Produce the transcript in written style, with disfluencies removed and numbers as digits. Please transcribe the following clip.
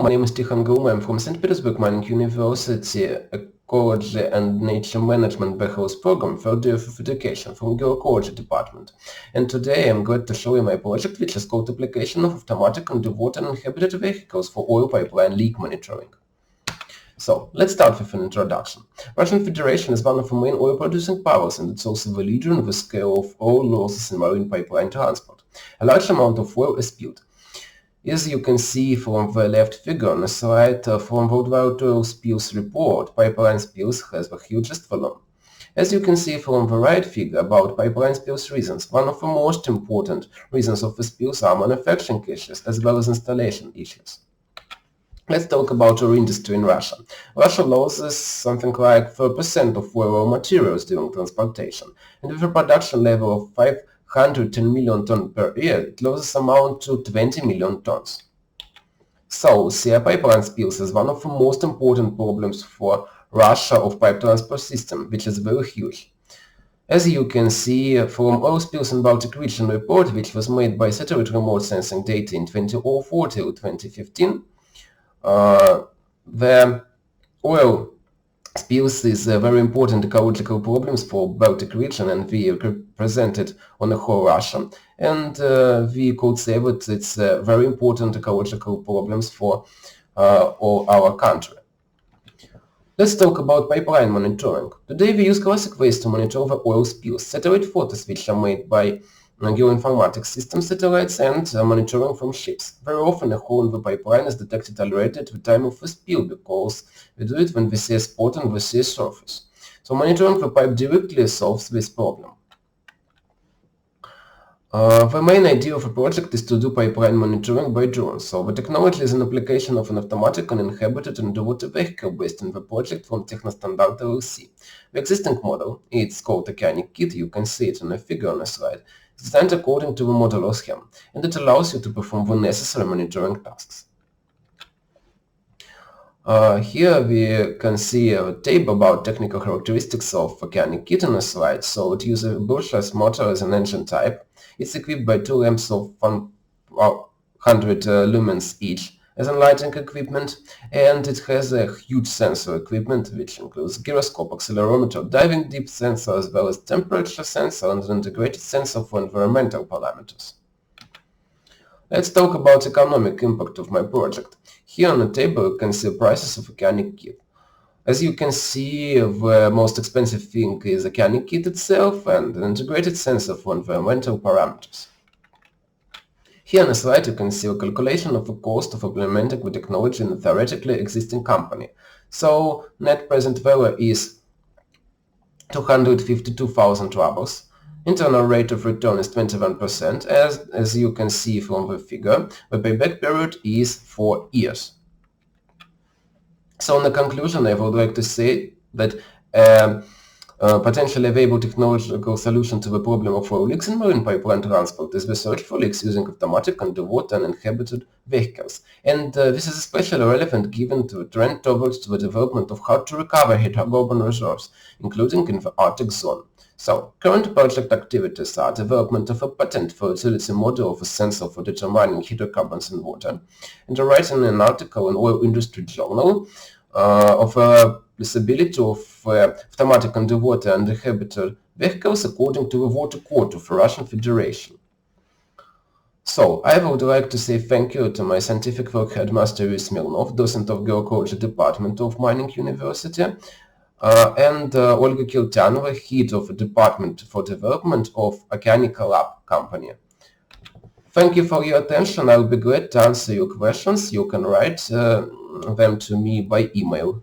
My name is Tikhon Glum. I'm from St. Petersburg Mining University, Ecology and Nature Management Bachelor's Program, third year of education from Geoecology Department. And today I'm going to show you my project, which is called Application of Automatic Underwater Uninhabited Vehicles for Oil Pipeline Leak Monitoring. So, let's start with an introduction. Russian Federation is one of the main oil-producing powers, and it's also the leader in the scale of oil losses in marine pipeline transport. A large amount of oil is spilled. As you can see from the left figure on the slide, from Worldwide Oil Spills report, pipeline spills has the hugest volume. As you can see from the right figure about pipeline spills reasons, one of the most important reasons of the spills are manufacturing issues as well as installation issues. Let's talk about our industry in Russia. Russia loses something like 4% of raw materials during transportation, and with a production level of 510 million tons per year, it losses amount to 20 million tons. So, sea pipeline spills is one of the most important problems for Russia of pipe transport system, which is very huge. As you can see from Oil Spills in Baltic Region report, which was made by satellite remote sensing data in 2004 till 2015, the oil spills is a very important ecological problems for Baltic region, and we represent it on the whole Russia. And we could say that it's very important ecological problems for all our country. Let's talk about pipeline monitoring. Today we use classic ways to monitor the oil spills, satellite photos which are made by geoinformatics system satellites, and monitoring from ships. Very often a hole in the pipeline is detected already at the time of the spill, because we do it when we see a spot on the sea surface. So monitoring the pipe directly solves this problem. The main idea of a project is to do pipeline monitoring by drones. So the technology is an application of an automatic uninhabited underwater vehicle based on the project from Technostandart LLC. The existing model, it's called Oceanic-KIT, you can see it in a figure on the slide, is designed according to the modular scheme, and it allows you to perform the necessary monitoring tasks. Here we can see a table about technical characteristics of Oceanic-KIT on the slide. So it uses a brushless motor as an engine type. It's equipped by two lamps of 100 lumens each as a lighting equipment, and it has a huge sensor equipment which includes gyroscope, accelerometer, diving depth sensor, as well as temperature sensor and an integrated sensor for environmental parameters. Let's talk about economic impact of my project. Here on the table you can see prices of Oceanic-KIT. As you can see, the most expensive thing is Oceanic-KIT itself and an integrated sensor for environmental parameters. Here on the slide you can see a calculation of the cost of implementing the technology in a theoretically existing company. So net present value is 252,000 rubles. Internal rate of return is 21%. As you can see from the figure, the payback period is 4 years. So in the conclusion, I would like to say that potentially available technological solution to the problem of oil leaks in marine pipeline transport is the search for leaks using automatic underwater uninhabited vehicles. And this is especially relevant given the trend towards the development of how to recover hydrocarbon reserves, including in the Arctic zone. So, current project activities are development of a patent for utility model of a sensor for determining hydrocarbons in water, and writing an article in Oil Industry Journal of a possibility of automatic underwater uninhabited vehicles according to the Water Code of the Russian Federation. So, I would like to say thank you to my scientific work headmaster Smirnov, docent of Geoecology Department of Mining University, and Olga Kiltyanova, head of the Department for Development of Oceanic-KIT company. Thank you for your attention. I'll be glad to answer your questions. You can write them to me by email.